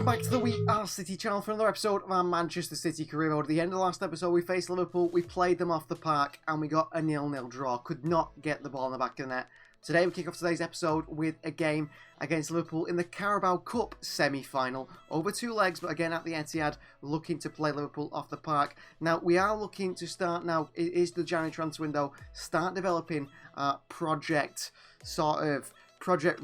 back to the We Are City channel for another episode of our Manchester City career mode. At the end of the last episode, we faced Liverpool, we played them off the park, and we got a 0-0 draw. Could not get the ball in the back of the net. Today, we kick off today's episode with a game against Liverpool in the Carabao Cup semi-final. Over 2 legs, but again at the Etihad, looking to play Liverpool off the park. Now, we are looking to start now, it is the January transfer window, start developing our project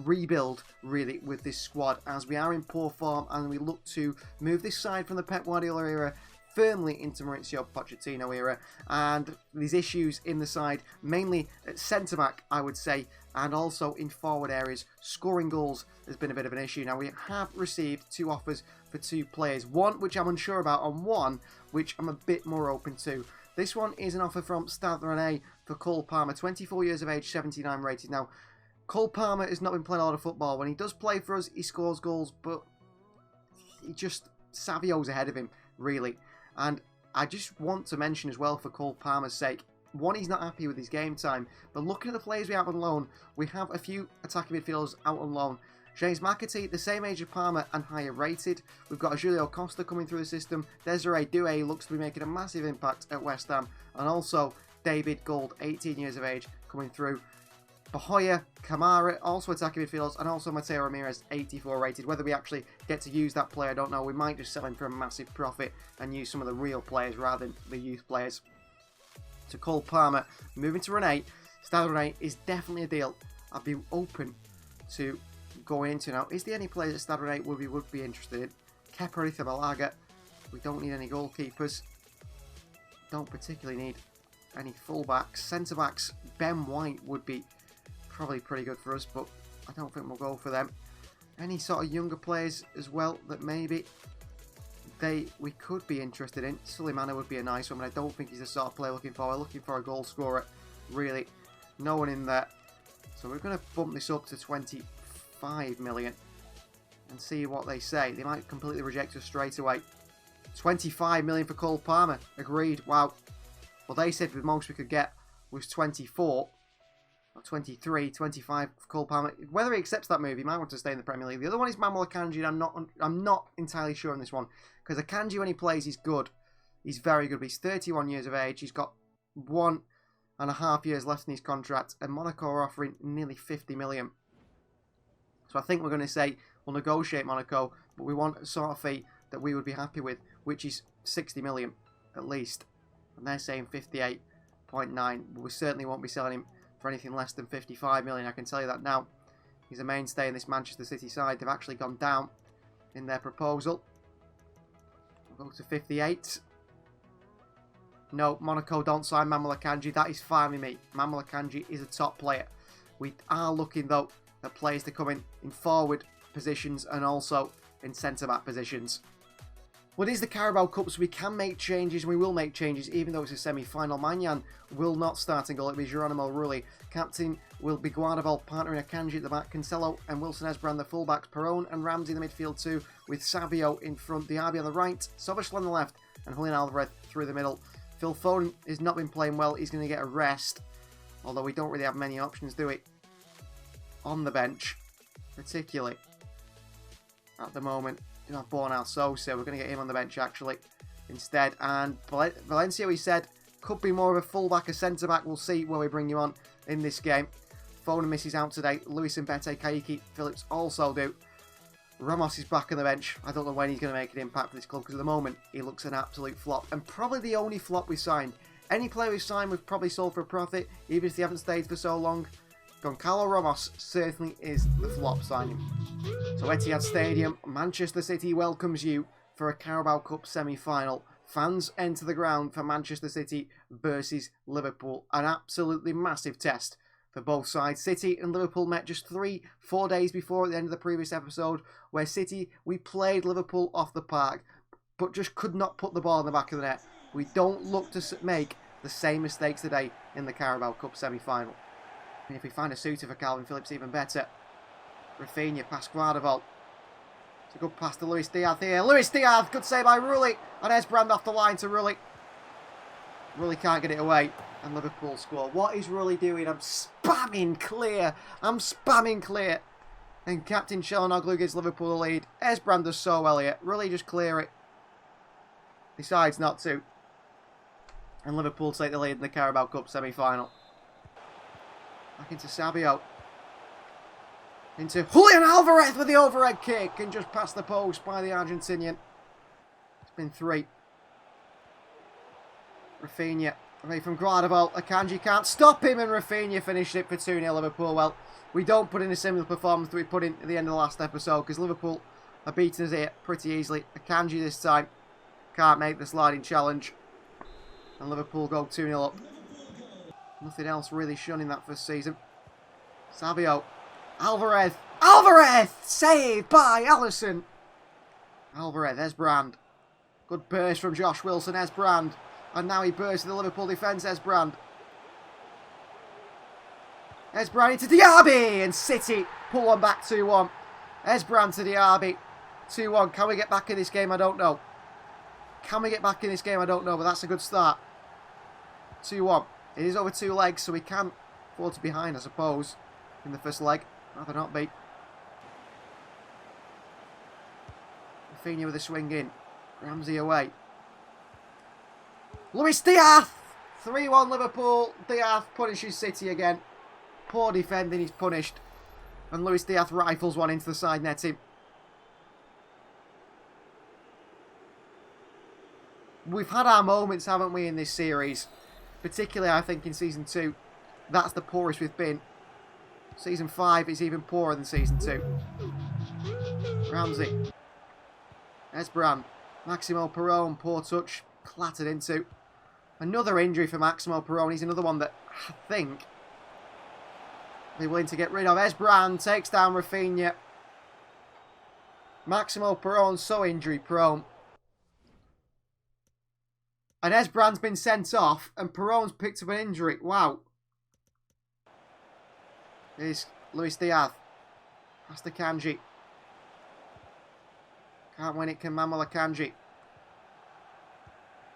rebuild, really, with this squad, as we are in poor form and we look to move this side from the Pep Guardiola era firmly into Mauricio Pochettino era. And these issues in the side, mainly at centre-back, I would say, and also in forward areas. Scoring goals has been a bit of an issue. Now, we have received 2 offers for 2 players, one which I'm unsure about and one which I'm a bit more open to. This one is an offer from Stade Rennais for Cole Palmer, 24 years of age, 79 rated. Now, Cole Palmer has not been playing a lot of football. When he does play for us, he scores goals, but Savio's ahead of him, really. And I just want to mention as well, for Cole Palmer's sake, one, he's not happy with his game time, but looking at the players we have on loan, we have a few attacking midfielders out on loan. James McAtee, the same age as Palmer and higher rated. We've got a Julio Costa coming through the system. Desiree Doué looks to be making a massive impact at West Ham. And also David Gold, 18 years of age, coming through. Bahoya, Kamara, also attacking midfielders, and also Mateo Ramirez, 84 rated. Whether we actually get to use that player, I don't know. We might just sell him for a massive profit and use some of the real players rather than the youth players. To Cole Palmer, moving to Rennais. Stade Rennais is definitely a deal I'd be open to going into. Now, is there any players at Stade Rennais we would be interested in? Kepa Arrizabalaga. We don't need any goalkeepers. Don't particularly need any fullbacks. Centre-backs, Ben White would be probably pretty good for us, but I don't think we'll go for them. Any sort of younger players as well that maybe we could be interested in. Suleimana would be a nice one, but I don't think he's the sort of player looking for a goal scorer, really. No one in there. So we're going to bump this up to 25 million and see what they say. They might completely reject us straight away. 25 million for Cole Palmer. Agreed. Wow. Well, they said the most we could get was 24. Or 23, 25 for Cole Palmer. Whether he accepts that move, he might want to stay in the Premier League. The other one is Manuel Akanji, and I'm not entirely sure on this one. Because Akanji, when he plays, he's good. He's very good. But he's 31 years of age. He's got 1.5 years left in his contract. And Monaco are offering nearly 50 million. So I think we're going to say we'll negotiate Monaco. But we want a sort of fee that we would be happy with, which is 60 million at least. And they're saying 58.9. But we certainly won't be selling him for anything less than 55 million, I can tell you that now. He's a mainstay in this Manchester City side. They've actually gone down in their proposal. We'll go to 58. No, Monaco don't sign Manuel Akanji. That is fine with me. Manuel Akanji is a top player. We are looking, though, at players to come in forward positions and also in centre-back positions. Well, it is the Carabao Cup, so we can make changes, and we will make changes, even though it's a semi-final. Manyan will not start in goal. It'll be Geronimo Rulli. Captain will be Guardiola, partnering Akanji at the back. Cancelo and Wilson Esbrand, the fullbacks. Perone and Ramsey in the midfield too, with Savio in front. Diaby on the right, Soboslai on the left, and Julian Alvarez through the middle. Phil Foden has not been playing well. He's going to get a rest, although we don't really have many options, do we? On the bench, particularly at the moment. You know, Bornal Sosa, we're going to get him on the bench actually instead. And Valencia, we said, could be more of a fullback, a centre-back. We'll see where we bring you on in this game. Foden misses out today. Luis Mbete, Kaiki Phillips also do. Ramos is back on the bench. I don't know when he's going to make an impact for this club, because at the moment he looks an absolute flop. And probably the only flop we signed. Any player we signed we've probably sold for a profit, even if they haven't stayed for so long. Goncalo Ramos certainly is the flop signing. So Etihad Stadium, Manchester City welcomes you for a Carabao Cup semi-final. Fans enter the ground for Manchester City versus Liverpool. An absolutely massive test for both sides. City and Liverpool met just 3-4 days before at the end of the previous episode, where City, we played Liverpool off the park, but just could not put the ball in the back of the net. We don't look to make the same mistakes today in the Carabao Cup semi-final. And if we find a suitor for Calvin Phillips, even better. Rafinha past Guardiola. It's a good pass to Luis Diaz here. Luis Diaz, good save by Rulli. And Esbrand off the line to Rulli. Rulli can't get it away. And Liverpool score. What is Rulli doing? I'm spamming clear. I'm spamming clear. And Captain Çalhanoğlu gives Liverpool the lead. Esbrand does so well here. Really just clear it. Decides not to. And Liverpool take the lead in the Carabao Cup semi-final. Back into Savio. Into Julian Alvarez with the overhead kick. And just past the post by the Argentinian. It's been 3. Rafinha. Away from Carabao. Akanji can't stop him. And Rafinha finished it for 2-0 Liverpool. Well, we don't put in a similar performance that we put in at the end of the last episode. Because Liverpool are beating us here pretty easily. Akanji this time can't make the sliding challenge. And Liverpool go 2-0 up. Nothing else really shown in that first season. Savio. Alvarez. Alvarez! Saved by Alisson. Alvarez. Esbrand. Good burst from Josh Wilson. Esbrand. And now he bursts in the Liverpool defence. Esbrand. Esbrand into Diaby. And City pull one back 2-1. Esbrand to Diaby. 2-1. Can we get back in this game? I don't know. Can we get back in this game? I don't know, but that's a good start. 2-1. It is over 2 legs, so we can afford to be behind, I suppose, in the first leg. Rather not be. Rafinha with a swing in. Ramsey away. Luis Diaz! 3-1 Liverpool. Diaz punishes City again. Poor defending, he's punished. And Luis Diaz rifles one into the side netting. We've had our moments, haven't we, in this series? Particularly, I think, in Season 2. That's the poorest we've been. Season 5 is even poorer than Season 2. Ramsey. Esbrand. Maximo Perrone, poor touch. Clattered into. Another injury for Maximo Perrone. He's another one that I think they're willing to get rid of. Esbrand takes down Rafinha. Maximo Perrone so injury prone. And Esbrand's been sent off, and Perrone's picked up an injury. Wow. Here's Luis Diaz. Pass to Kanji. Can't win it, can Manuel Akanji.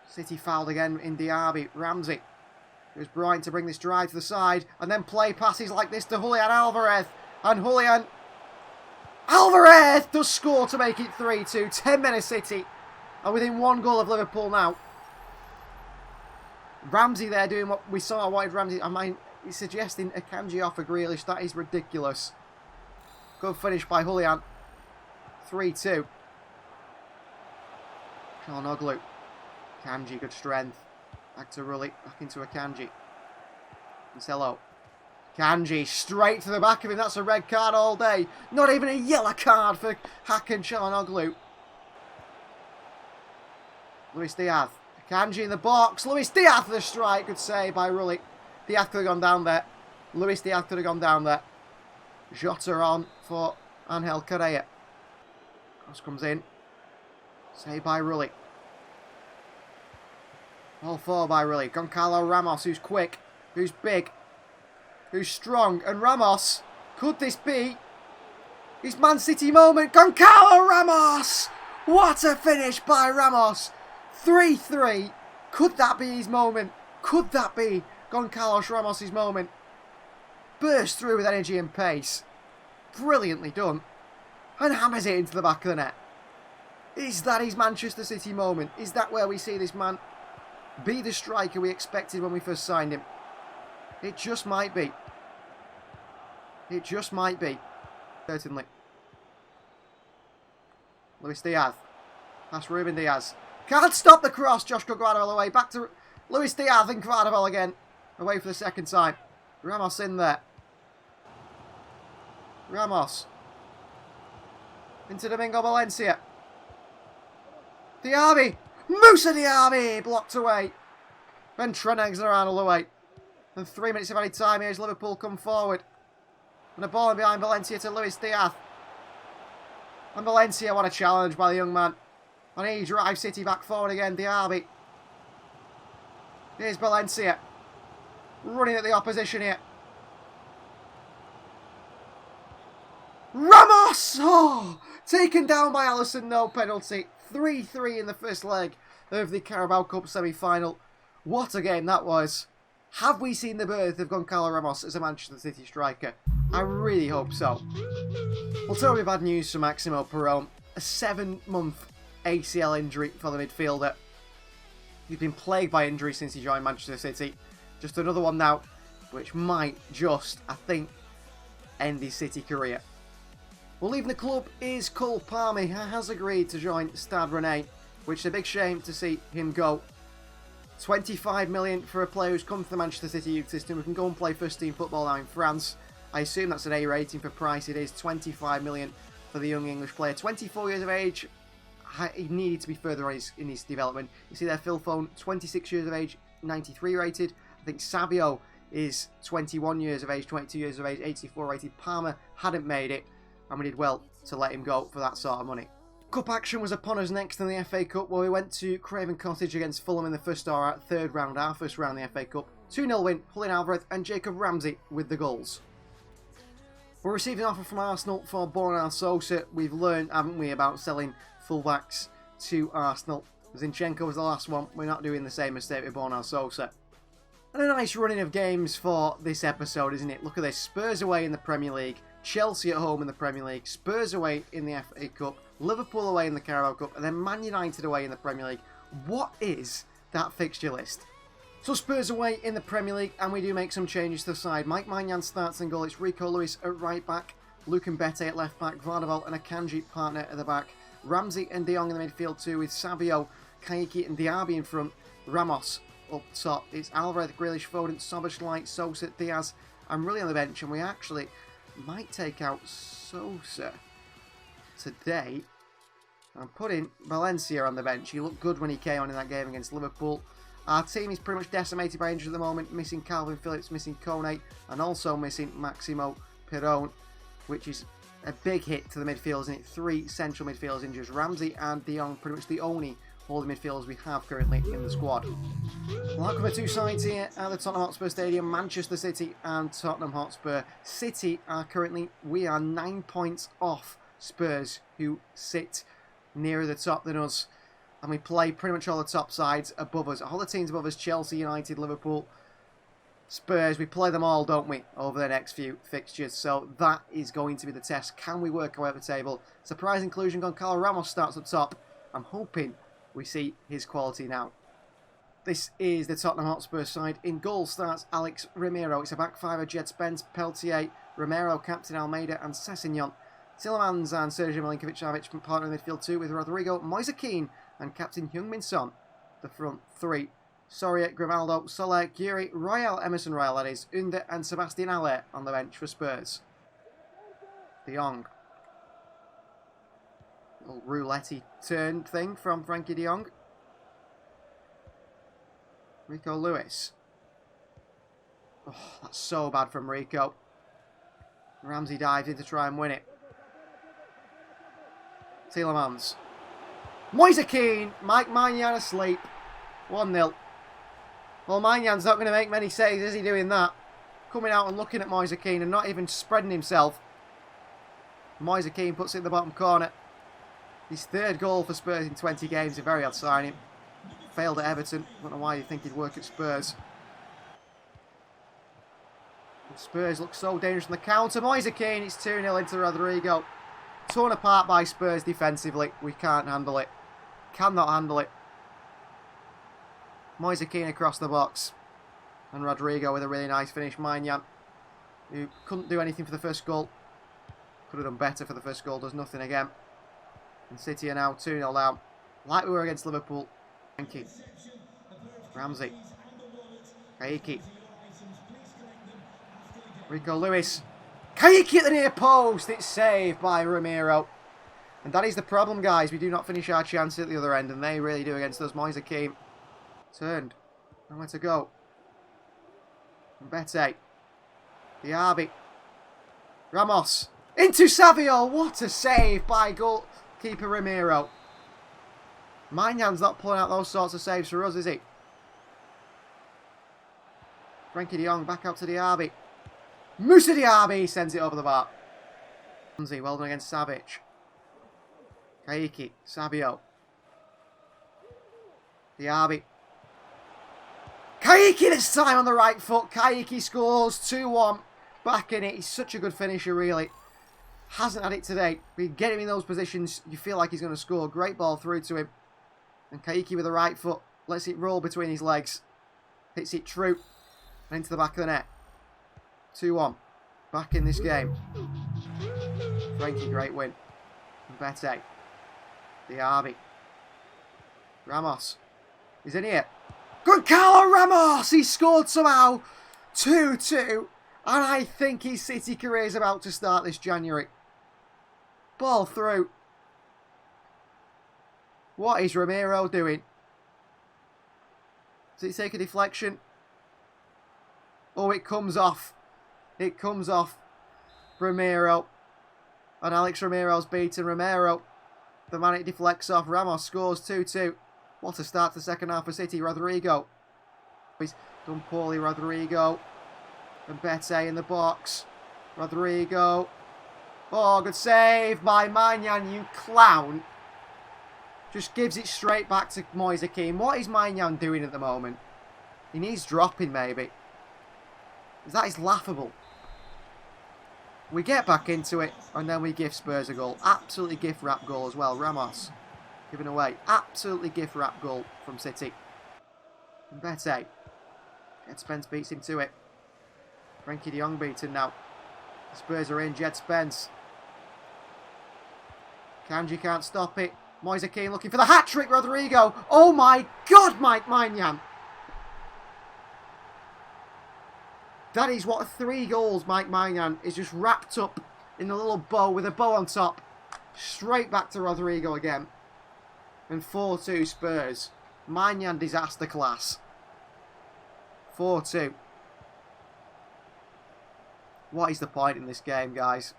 City fouled again in Diaby. Ramsey. There's Bryant to bring this drive to the side, and then play passes like this to Julian Alvarez. And Julian Alvarez does score to make it 3-2. 10 minutes City. And within 1 goal of Liverpool now. Ramsey there doing what we saw. I wanted Ramsey. I mean, he's suggesting Akanji off for Grealish. That is ridiculous. Good finish by Julian. 3-2. Çalhanoğlu. Akanji, good strength. Back to Rulli. Back into Akanji. Cancelo. Akanji, straight to the back of him. That's a red card all day. Not even a yellow card for Hakan Çalhanoğlu. Luis Diaz. Akanji in the box. Luis Diaz for the strike. Good save by Rulli. Diaz could have gone down there. Luis Diaz could have gone down there. Jota on for Angel Correa. Cross comes in. Save by Rulli. All 4 by Rulli. Goncalo Ramos, who's quick, who's big, who's strong. And Ramos, could this be his Man City moment? Goncalo Ramos! What a finish by Ramos. 3-3. Could that be his moment? Could that be Goncalo Ramos' moment? Burst through with energy and pace. Brilliantly done. And hammers it into the back of the net. Is that his Manchester City moment? Is that where we see this man be the striker we expected when we first signed him? It just might be. It just might be. Certainly. Luis Diaz. That's Ruben Diaz. Can't stop the cross. Josh Carabao away. Back to Luis Diaz and Carabao again. Away for the second time. Ramos in there. Ramos. Into Domingo Valencia. Diaby. Moussa Diaby. Blocked away. And Trent Alexander-Arnold away. And 3 minutes of added time here as Liverpool come forward. And a ball behind Valencia to Luis Diaz. And Valencia, what a challenge by the young man. And he drives City back forward again. Diaby. Here's Valencia. Running at the opposition here. Ramos! Oh! Taken down by Alisson, no penalty. 3-3 in the first leg of the Carabao Cup semi-final. What a game that was. Have we seen the birth of Goncalo Ramos as a Manchester City striker? I really hope so. We'll tell you bad news for Maximo Perón. A 7-month ACL injury for the midfielder. He's been plagued by injuries since he joined Manchester City. Just another one now, which might just, I think, end his City career. Well, leaving the club is Cole Palmer, who has agreed to join Stade Rennais, which is a big shame to see him go. 25 million for a player who's come from the Manchester City youth system, who can go and play first team football now in France. I assume that's an A rating for price. It is 25 million for the young English player. 24 years of age. He needed to be further on in his development. You see there, Phil Foden, 26 years of age, 93 rated. I think Savio is 21 years of age, 22 years of age, 84 rated. Palmer hadn't made it, and we did well to let him go for that sort of money. Cup action was upon us next in the FA Cup, where we went to Craven Cottage against Fulham in the first third round, our first round in the FA Cup. 2-0 win, Julian Alvarez and Jacob Ramsey with the goals. We're receiving an offer from Arsenal for Borna Sosa. We've learned, haven't we, about selling fullbacks to Arsenal. Zinchenko was the last one. We're not doing the same mistake with Borna Sosa. And a nice running of games for this episode, isn't it? Look at this. Spurs away in the Premier League. Chelsea at home in the Premier League. Spurs away in the FA Cup. Liverpool away in the Carabao Cup. And then Man United away in the Premier League. What is that fixture list? So Spurs away in the Premier League, and we do make some changes to the side. Mike Maignan starts in goal. It's Rico Lewis at right back, Luke Mbete at left back, Vardaval and Akanji partner at the back, Ramsey and De Jong in the midfield too, with Savio, Kaiki and Diaby in front, Ramos up top. It's Alvarez, Grealish, Foden, Szoboszlai, Sosa, Diaz, and really on the bench, and we actually might take out Sosa today and put in Valencia on the bench. He looked good when he came on in that game against Liverpool. Our team is pretty much decimated by injury at the moment, missing Calvin Phillips, missing Kone, and also missing Maximo Perón, which is a big hit to the midfield, isn't it? 3 central midfielders injured. Ramsey and De Jong, pretty much the only holding midfielders we have currently in the squad. Well, that cover 2 sides here at the Tottenham Hotspur Stadium, Manchester City and Tottenham Hotspur. City are currently, we are 9 points off Spurs, who sit nearer the top than us. And we play pretty much all the top sides above us. All the teams above us, Chelsea, United, Liverpool, Spurs, we play them all, don't we, over the next few fixtures. So that is going to be the test. Can we work our way up the table? Surprise inclusion, Goncalo Ramos starts up top. I'm hoping we see his quality now. This is the Tottenham Hotspur side. In goal starts Alex Ramiro. It's a back five of Jed Spence, Peltier, Romero, Captain Almeida and Sessegnon. Tielemans and Sergio Milinkovic-Savic partner in midfield too, with Rodrigo, Moise Kean and Captain Heung-min Son, the front 3. Soria, Grimaldo, Soler, Giri, Royal, Emerson Royal, that is, Under and Sebastian Haller on the bench for Spurs. De Jong. Little roulette turn thing from Frankie De Jong. Rico Lewis. Oh, that's so bad from Rico. Ramsey dived in to try and win it. Tielemans. Moise Kean. Mike Maignan asleep. 1-0. Well, Magnan's not going to make many saves, is he, doing that? Coming out and looking at Moise Kean and not even spreading himself. Moise Kean puts it in the bottom corner. His 3rd goal for Spurs in 20 games. A very odd signing. Failed at Everton. Don't know why you think he'd work at Spurs. Spurs look so dangerous on the counter. Moise Kean, it's 2-0 into Rodrigo. Torn apart by Spurs defensively. We can't handle it. Cannot handle it. Moise Kean across the box. And Rodrigo with a really nice finish. Maignan, who couldn't do anything for the first goal. Could have done better for the first goal. Does nothing again. And City are now 2-0 down. Like we were against Liverpool. Frankie. Ramsey. Kaiki. Rico Lewis. Kaiki at the near post. It's saved by Ramiro. And that is the problem, guys. We do not finish our chances at the other end. And they really do against us. Moise Kean. Turned. Nowhere to go. Mbete. Diaby. Ramos. Into Savio. What a save by goalkeeper Ramiro. Magnan's not pulling out those sorts of saves for us, is he? Frankie De Jong back out to Diaby. Moussa Diaby sends it over the bar. Ramsey, well done against Savic. Kaiki, Savio. Diaby. Kaiki this time on the right foot. Kaiki scores 2-1. Back in it. He's such a good finisher, really. Hasn't had it today. But you get him in those positions, you feel like he's going to score. Great ball through to him. And Kaiki with the right foot lets it roll between his legs. Hits it true. And into the back of the net. 2-1. Back in this game. Frankie, great win. Mbete. Diaby. Ramos. He's in here. Good Carlo Ramos! He scored somehow. 2-2. And I think his City career is about to start this January. Ball through. What is Romero doing? Does it take a deflection? Oh, it comes off. It comes off Romero. And Alex Romero's beaten Romero. The man it deflects off. Ramos scores 2-2. What a start to the second half for City. Rodrigo. He's done poorly, Rodrigo. And Mbete in the box. Rodrigo. Oh, good save by Maignan, you clown. Just gives it straight back to Moise Kean. What is Maignan doing at the moment? He needs dropping, maybe. That is laughable. We get back into it, and then we give Spurs a goal. Absolutely gift wrap goal as well. Ramos giving away. Absolutely gift wrap goal from City. Mbete. Jed Spence beats him to it. Frankie de Jong beaten now. Spurs are in. Jed Spence. Kanji can't stop it. Moise Kean looking for the hat-trick. Rodrigo. Oh my God, Mike Maignan. That is what 3 goals Mike Maignan is just wrapped up in a little bow with a bow on top. Straight back to Rodrigo again. And 4-2 Spurs. Maignan disaster class. 4-2. What is the point in this game, guys?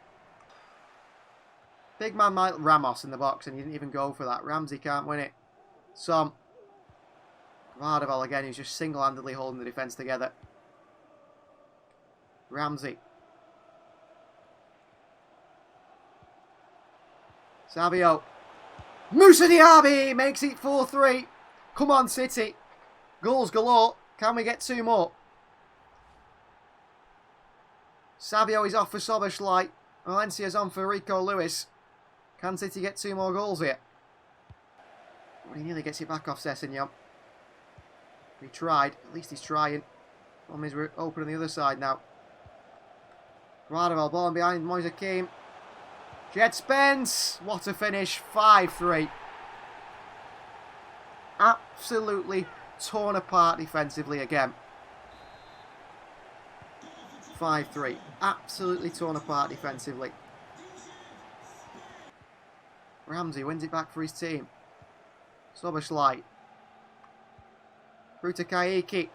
Big man Ramos in the box and he didn't even go for that. Ramsey can't win it. Som. Vardaval again, who's just single-handedly holding the defence together. Ramsey. Savio. Moussa Diaby makes it 4-3. Come on, City. Goals galore. Can we get 2 more? Savio is off for Soboslai. Valencia's on for Rico Lewis. Can City get 2 more goals here? Well, he nearly gets it back off Sessegnon. He tried. At least he's trying. Problem is we're open on the other side now. Vardaval, ball on behind Moise Kean. Jed Spence. What a finish. 5-3. Absolutely torn apart defensively again. 5-3. Absolutely torn apart defensively. Ramsey wins it back for his team. Soboslai. Through to Kaiki.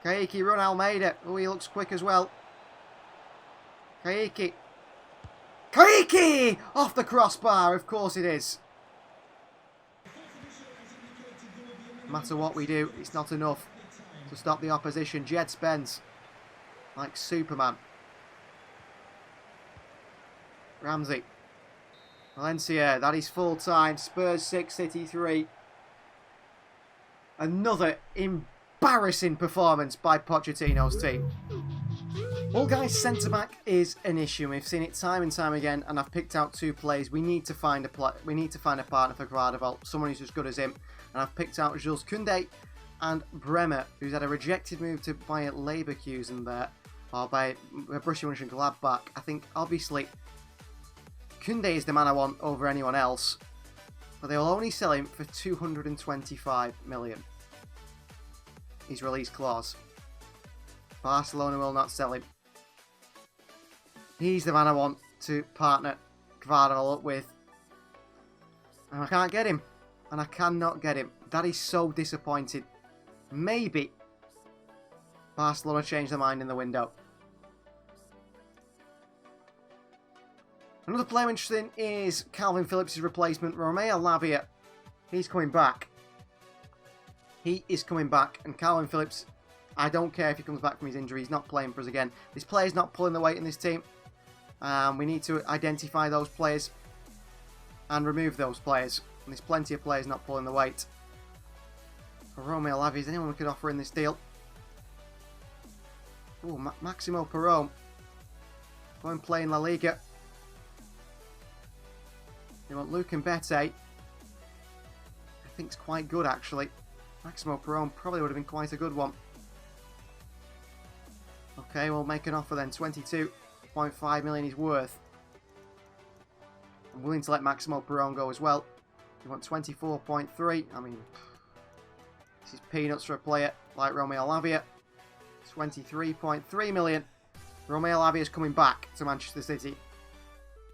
Kaiki run Almeida. Oh, he looks quick as well. Kaiki. Kaiki! Off the crossbar, of course it is. No matter what we do, it's not enough to stop the opposition. Jed Spence. Like Superman. Ramsey. Valencia, that is full time. Spurs 6, City 3. Another embarrassing performance by Pochettino's team. Well, guys, centre-back is an issue. We've seen it time and time again, and I've picked out 2 players. We need to find a partner for Carabao, someone who's as good as him. And I've picked out Jules Koundé and Bremer, who's had a rejected move to Bayer Leverkusen there, or by Borussia Mönchengladbach. I think, obviously, Koundé is the man I want over anyone else, but they'll only sell him for 225 million. His release clause. Barcelona will not sell him. He's the man I want to partner Gvardiol up with. And I can't get him. And I cannot get him. That is so disappointing. Maybe Barcelona change their mind in the window. Another player interesting is Calvin Phillips' replacement, Romeo Lavia. He's coming back. He is coming back. And Calvin Phillips, I don't care if he comes back from his injury. He's not playing for us again. This player's not pulling the weight in this team. We need to identify those players and remove those players. And there's plenty of players not pulling the weight. For Romeo Lavia, is anyone we could offer in this deal? Oh, Maximo Perón. Go and play in La Liga. They want Luke Mbete. I think it's quite good, actually. Maximo Perón probably would have been quite a good one. Okay, we'll make an offer then. 22.5 million he's worth. I'm willing to let Maximo Perón go as well. You want 24.3. I mean, this is peanuts for a player like Romeo Lavia. 23.3 million. Romeo Lavia is coming back to Manchester City.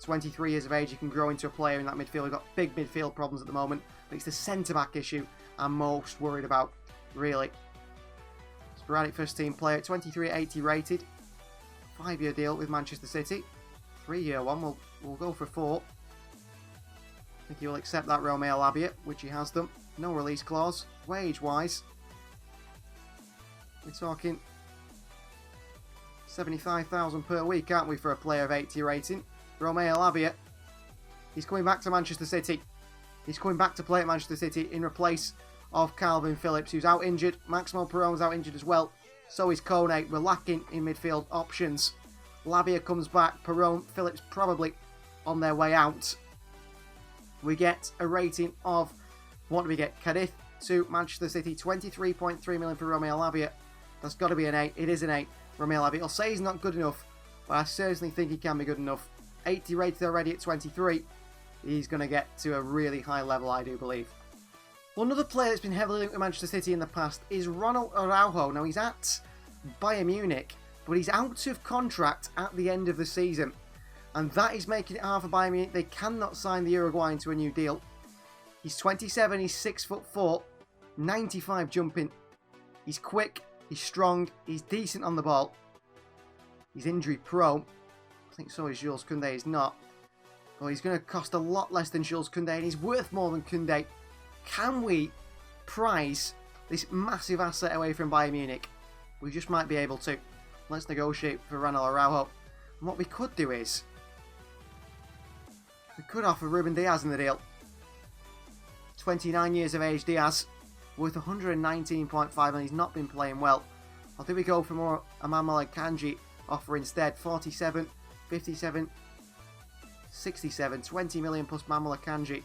23 years of age, he can grow into a player in that midfield. We've got big midfield problems at the moment, but it's the centre-back issue I'm most worried about, really. Sporadic first-team player, 23.80 rated. 5-year deal with Manchester City. 3-year one, we'll go for 4. I think he will accept that Romeo Lavia, which he has done. No release clause. Wage-wise, we're talking 75,000 per week, aren't we, for a player of 80 rating? Romeo Lavia, he's coming back to Manchester City. He's coming back to play at Manchester City in replace of Calvin Phillips, who's out injured. Maximo Perón's out injured as well. So is Kone. We're lacking in midfield options. Lavia comes back. Perón, Phillips probably on their way out. We get a rating of, what do we get? Cadiz to Manchester City, 23.3 million for Romeo Lavia. That's got to be an 8. It is an 8. Romeo Lavia. I'll say he's not good enough, but I certainly think he can be good enough. 80 rated already at 23. He's going to get to a really high level, I do believe. Well, another player that's been heavily linked with Manchester City in the past is Ronald Araujo. Now, he's at Bayern Munich, but he's out of contract at the end of the season. And that is making it hard for Bayern Munich. They cannot sign the Uruguayan to a new deal. He's 27, he's 6'4", 95 jumping. He's quick, he's strong, he's decent on the ball. He's injury prone. I think so is Jules Koundé. He's not. Well, he's going to cost a lot less than Jules Koundé, and he's worth more than Koundé. Can we prize this massive asset away from Bayern Munich? We just might be able to. Let's negotiate for Ronald Araujo. And what we could do is, we could offer Ruben Diaz in the deal. 29 years of age, Diaz, worth 119.5 million. He's not been playing well. Or do we go for more Amamal Kanji offer instead? 47, 57, 67, 20 million plus Mamal Kanji.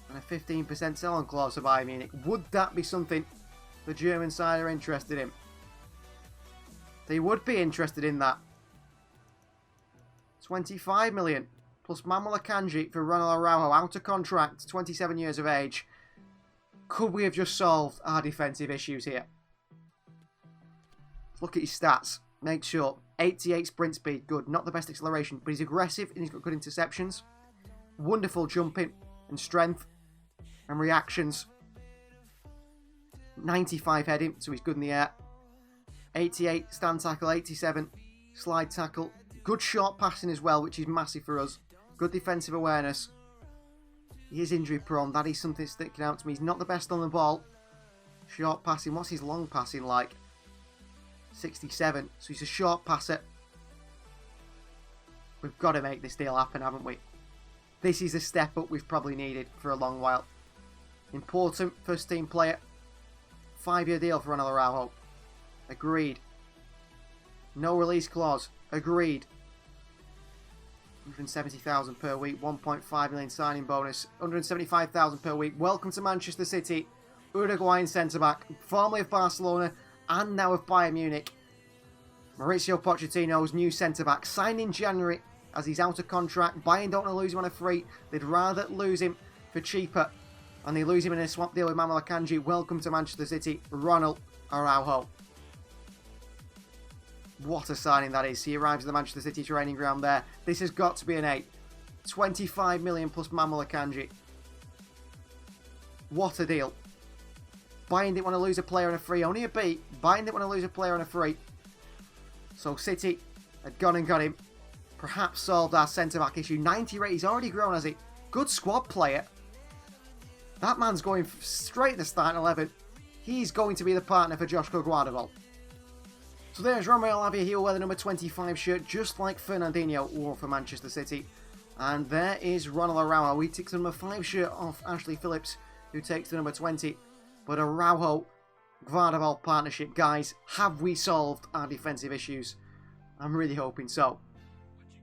And a 15% sell-on clause for Bayern Munich. Would that be something the German side are interested in? They would be interested in that. 25 million plus Mamal Kanji for Ronald Araujo, out of contract, 27 years of age. Could we have just solved our defensive issues here? Look at his stats. Make sure. 88 sprint speed, good. Not the best acceleration, but he's aggressive and he's got good interceptions. Wonderful jumping and strength and reactions. 95 heading, so he's good in the air. 88 stand tackle, 87 slide tackle. Good short passing as well, which is massive for us. Good defensive awareness. He is injury prone. That is something sticking out to me. He's not the best on the ball. Short passing. What's his long passing like? 67. So he's a short passer. We've got to make this deal happen, haven't we? This is a step up we've probably needed for a long while. Important first team player. 5-year deal for Ronald Araujo. Agreed. No release clause. Agreed. 170,000 per week. 1.5 million signing bonus. 175,000 per week. Welcome to Manchester City. Uruguayan centre-back. Formerly of Barcelona and now of Bayern Munich. Mauricio Pochettino's new centre-back. Signed in January as he's out of contract. Bayern don't want to lose him on a free. They'd rather lose him for cheaper. And they lose him in a swap deal with Mamal Akanji. Welcome to Manchester City. Ronald Araujo. What a signing that is. He arrives at the Manchester City training ground there. This has got to be an 8. 25 million plus Mamal Akanji. What a deal. Bayern didn't want to lose a player on a free. Only a B. Bayern didn't want to lose a player on a free. So City had gone and got him. Perhaps solved our centre-back issue. 90 rate. He's already grown, has he? Good squad player. That man's going straight to starting 11. He's going to be the partner for Joshua Guardiola. So there's Romeo Lavia. He will wear the number 25 shirt, just like Fernandinho wore for Manchester City. And there is Ronald Araujo. He takes the number 5 shirt off Ashley Phillips, who takes the number 20. But Araujo Carabao partnership, guys. Have we solved our defensive issues? I'm really hoping so.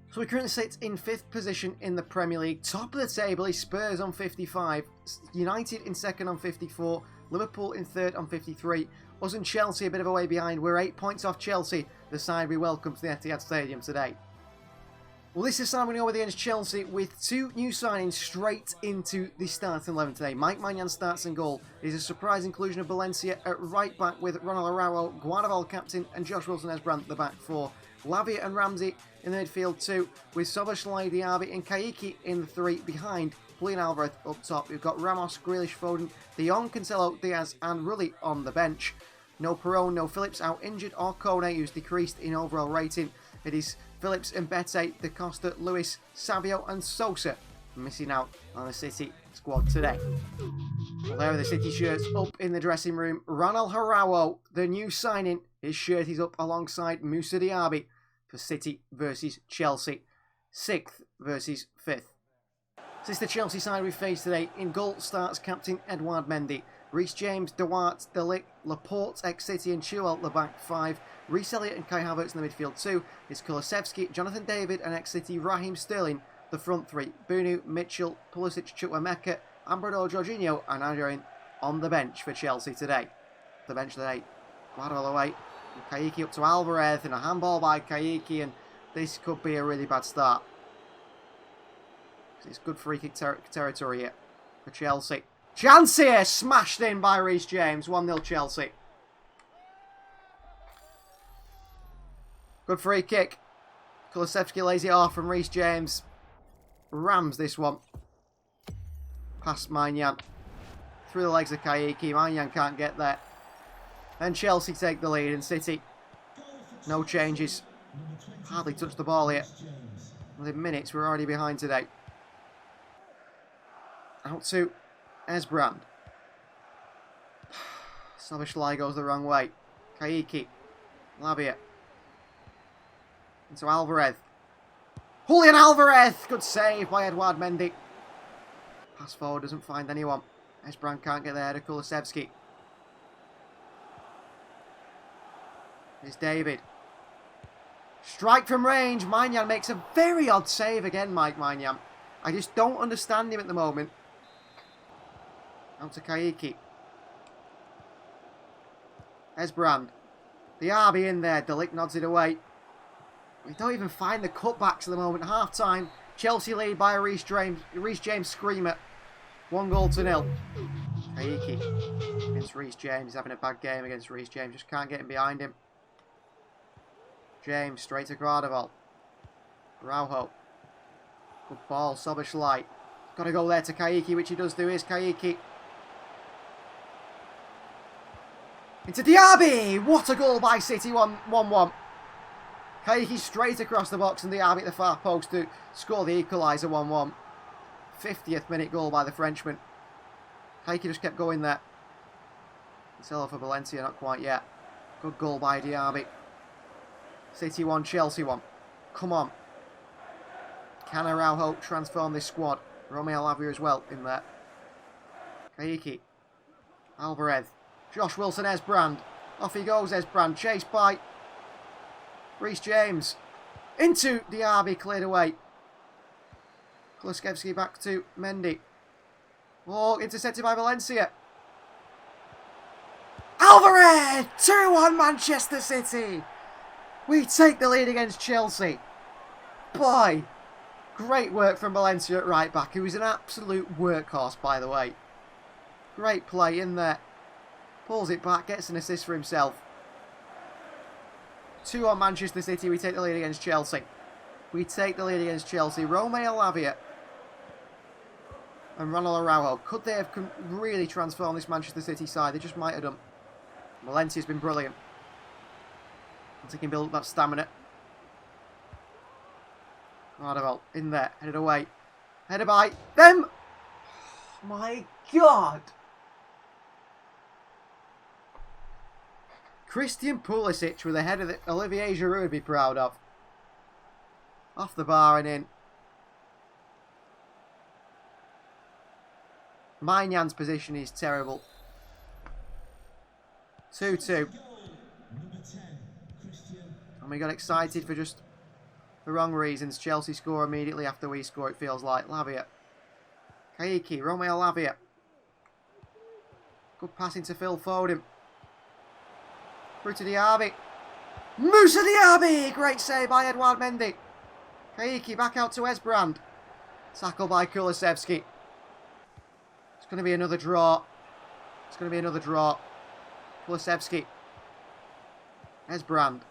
So we currently sit in 5th position in the Premier League. Top of the table is Spurs on 55, United in 2nd on 54, Liverpool in 3rd on 53. Us and Chelsea a bit of a way behind. We're 8 points off Chelsea, the side we welcome to the Etihad Stadium today. Well, this is time we go against Chelsea with 2 new signings straight into the starting 11 today. Mike Maignan starts in goal. It is a surprise inclusion of Valencia at right back with Ronald Araujo, Carabao captain, and Josh Wilson-Esbrand at the back 4. Lavia and Ramsey in the midfield 2, with Szoboszlai, Diaby and Kayiki in the 3 behind. Julian Alvarez up top. We've got Ramos, Grealish, Foden, De Jong, Cancelo, Diaz and Rulli on the bench. No Perron, no Phillips out injured, or Kone, who's decreased in overall rating. It is Phillips and Bete, De Costa, Lewis, Savio and Sosa missing out on the City squad today. Well, there are the City shirts up in the dressing room. Ronald Araujo, the new signing, his shirt is up alongside Moussa Diaby for City versus Chelsea. 6th versus 5th. This is the Chelsea side we face today. In goal starts captain Edouard Mendy. Reece James, Duarte, De Ligt, Laporte, ex-City and Chilwell the back 5. Reece Elliott and Kai Havertz in the midfield 2. It's Kulusevski, Jonathan David and ex-City Raheem Sterling the front 3. Bunu, Mitchell, Pulisic, Chukwuemeka, Araujo, Jorginho and Adrian on the bench for Chelsea today. The bench today, Guardiola away. Kayiki up to Alvarez and a handball by Kayiki, and this could be a really bad start. It's good free kick territory here for Chelsea. Chance here, smashed in by Reece James. 1-0 Chelsea. Good free kick. Kulusevski lays it off from Reece James. Rams this one. Past Maignan. Through the legs of Kayiki. Maignan can't get there. Then Chelsea take the lead, and City, no changes. Hardly touched the ball here. Within minutes, we're already behind today. Out to Esbrand. Szoboszlai goes the wrong way. Kayiki. Lavia. Into Alvarez. Julian Alvarez! Good save by Edouard Mendy. Pass forward, doesn't find anyone. Esbrand can't get there to Kulusevski. Here's David. Strike from range. Maignan makes a very odd save again, Mike Maignan. I just don't understand him at the moment. Out to Kayiki. Esbrand. The RB in there. De Ligt nods it away. We don't even find the cutbacks at the moment. Half time. Chelsea lead by a Reece James screamer. 1-0. Kayiki against Reece James. He's having a bad game against Reece James. Just can't get him behind him. James straight to Carabao. Araujo. Good ball. Szoboszlai. Got to go there to Kayiki, which he does do. Here's Kayiki. Into Diaby! What a goal by City, 1-1. Kayiki straight across the box and Diaby at the far post to score the equaliser, 1-1. 50th minute goal by the Frenchman. Kayiki just kept going there. Cancelo for Valencia, not quite yet. Good goal by Diaby. City 1, Chelsea 1. Come on. Can Araujo transform this squad? Romeo Lavia as well in there. Kayiki. Alvarez. Josh Wilson-Esbrand. Off he goes, Esbrand. Chased by Reece James. Into Diaby, cleared away. Kulusevski back to Mendy. Oh, intercepted by Valencia. Alvarez! 2-1 Manchester City. We take the lead against Chelsea. Boy, great work from Valencia at right back, who is an absolute workhorse, by the way. Great play in there. Pulls it back, gets an assist for himself. 2-1 Manchester City, we take the lead against Chelsea. We take the lead against Chelsea. Romeo Lavia and Ronald Araujo. Could they have really transformed this Manchester City side? They just might have done. Valencia's been brilliant. Once he can build up that stamina. Carabao in there, headed away. Headed by them. Oh my God. Christian Pulisic with a header that Olivier Giroud would be proud of. Off the bar and in. Mainyan's position is terrible. 2-2. And we got excited for just the wrong reasons. Chelsea score immediately after we score, it feels like. Lavia. Kaiki, Romeo Lavia. Good passing to Phil Foden. Through to Diaby. Moussa Diaby! Great save by Edouard Mendy. Kaiki back out to Esbrand. Tackle by Kulusevski. It's going to be another draw. It's going to be another draw. Kulusevski. Esbrand.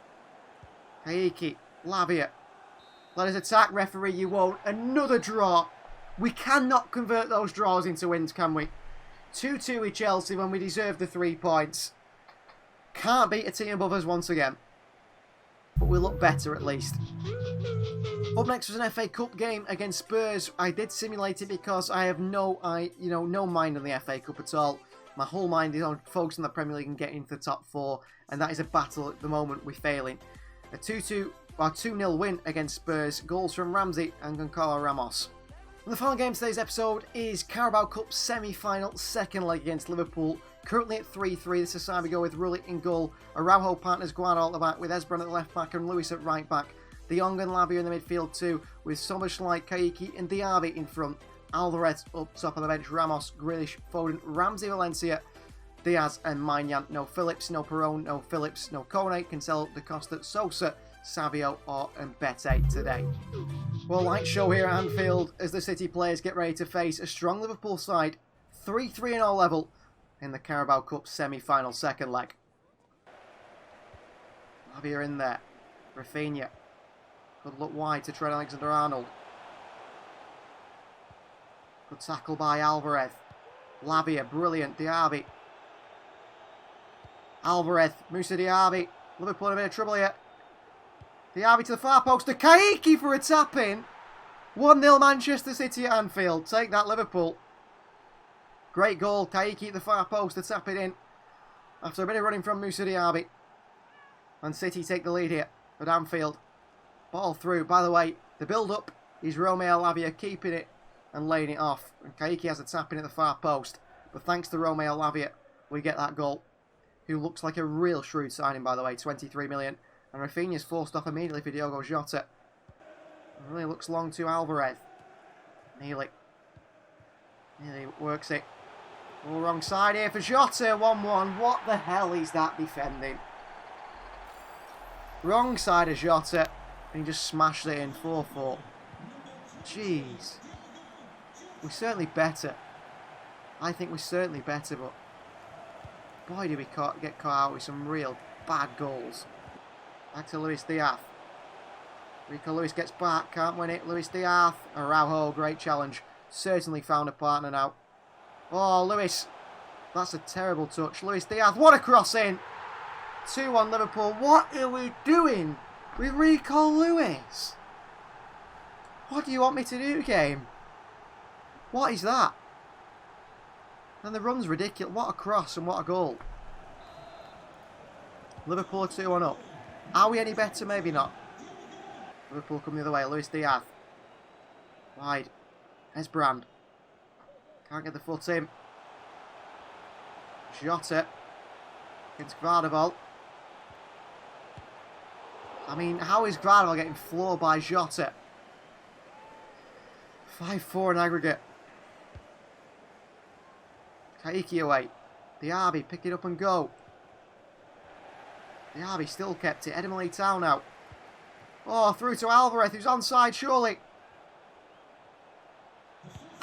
Kaiki. Lavia. Let us attack, referee, you won't. Another draw. We cannot convert those draws into wins, can we? 2-2 with Chelsea when we deserve the 3 points. Can't beat a team above us once again. But we look better at least. Up next was an FA Cup game against Spurs. I did simulate it because I have no mind on the FA Cup at all. My whole mind is on focusing on the Premier League and getting into the top 4. And that is a battle at the moment we're failing. A 2-0 win against Spurs. Goals from Ramsey and Goncalo Ramos. And the final game of today's episode is Carabao Cup semi-final, second leg against Liverpool. Currently at 3-3, this is how we go with Rulli in goal. Araujo partners Guardiola at the back with Esbrand at the left back and Lewis at right back. De Jong and Lavia in the midfield too, with Soboslai, Kaiki and Diaby in front. Alvarez up top of the bench, Ramos, Grealish, Foden, Ramsey, Valencia, Diaz and Maignan. No Phillips, no Perron, no Phillips, no Kone, Cancelo, Da Costa, Sosa, Savio or Mbete today. Well, light show here at Anfield as the City players get ready to face a strong Liverpool side. 3-3 in all level in the Carabao Cup semi-final second leg. Lavia in there. Rafinha. Good look wide to Trent Alexander-Arnold. Good tackle by Alvarez. Lavia, brilliant. Diaby. Alvarez, Moussa Diaby. Liverpool in a bit of trouble here. Diaby to the far post, to Kaiki for a tap-in. 1-0 Manchester City at Anfield. Take that, Liverpool. Great goal. Kaiki at the far post to tap it in. After a bit of running from Moussa Diaby. And City take the lead here at Anfield. Ball through. By the way, the build-up is Romeo Lavia keeping it and laying it off. And Kaiki has a tap-in at the far post. But thanks to Romeo Lavia, we get that goal. Who looks like a real shrewd signing, by the way. 23 million. And Rafinha's forced off immediately for Diogo Jota. Really looks long to Alvarez. Nearly works it. All wrong side here for Jota. 1-1. What the hell is that defending? Wrong side of Jota. And he just smashed it in 4-4. Jeez. We're certainly better. I think we're certainly better, but boy, did we get caught out with some real bad goals. Back to Luis Diaz. Rico Lewis gets back, can't win it. Luis Diaz. Araujo, great challenge. Certainly found a partner now. Oh, Lewis. That's a terrible touch. Luis Diaz, what a cross in. 2-1 Liverpool. What are we doing with Rico Lewis? What do you want me to do, game? What is that? And the run's ridiculous. What a cross and what a goal. Liverpool are 2-1 up. Are we any better? Maybe not. Liverpool come the other way. Luis Diaz. Wide. Esbrand. Can't get the foot in. Jota. Against Gvardiol. I mean, how is Gvardiol getting floored by Jota? 5-4 in aggregate. Kaiki away. Diaby, pick it up and go. Diaby still kept it. Edemile Town out. Oh, through to Alvarez, who's onside, surely.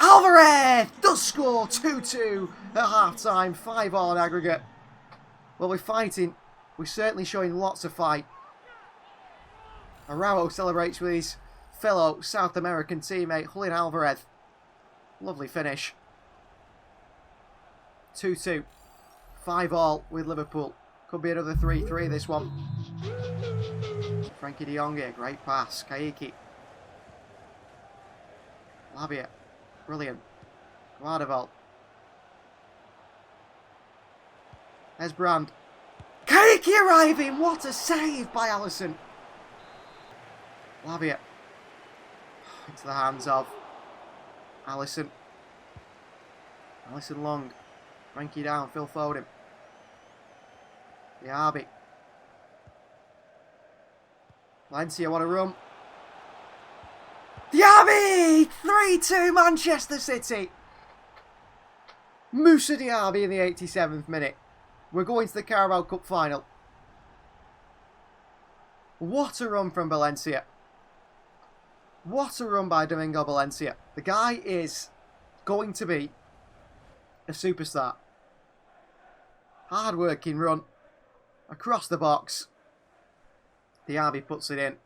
Alvarez does score 2-2 at half-time. 5-all in aggregate. Well, we're fighting. We're certainly showing lots of fight. Araujo celebrates with his fellow South American teammate, Julian Alvarez. Lovely finish. 2-2. 5-all with Liverpool. Could be another 3-3 this one. Frankie de Jong here. Great pass. Kaiki. Lavia. Brilliant. Gvardiol. Esbrand. Kaiki arriving! What a save by Alisson. Lavia. Into the hands of Alisson. Alisson long. Frankie down. Phil Foden. Diaby. Valencia, what a run. Diaby! 3-2 Manchester City. Moussa Diaby in the 87th minute. We're going to the Carabao Cup final. What a run from Valencia. What a run by Domingo Valencia. The guy is going to be a superstar. Hard-working run. Across the box. Diaby puts it in.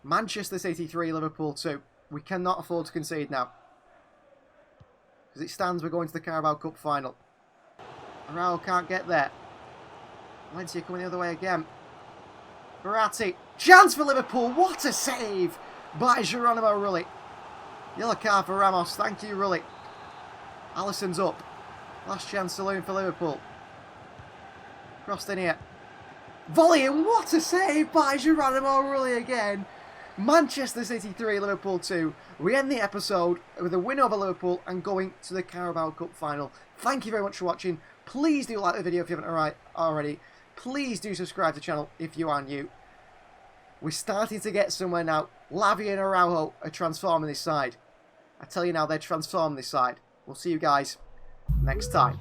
Manchester City 3, Liverpool 2. We cannot afford to concede now. As it stands, we're going to the Carabao Cup final. Araujo can't get there. Valencia coming the other way again. Verratti. Chance for Liverpool. What a save by Geronimo Rulli. Yellow card for Ramos. Thank you, Rulli. Alisson's up. Last chance saloon for Liverpool. Crossed in here. Volley, and what a save by Geronimo Rulli again. Manchester City 3, Liverpool 2. We end the episode with a win over Liverpool and going to the Carabao Cup final. Thank you very much for watching. Please do like the video if you haven't already. Please do subscribe to the channel if you are new. We're starting to get somewhere now. Lavia and Araujo are transforming this side. I tell you now, they're transforming this side. We'll see you guys next time.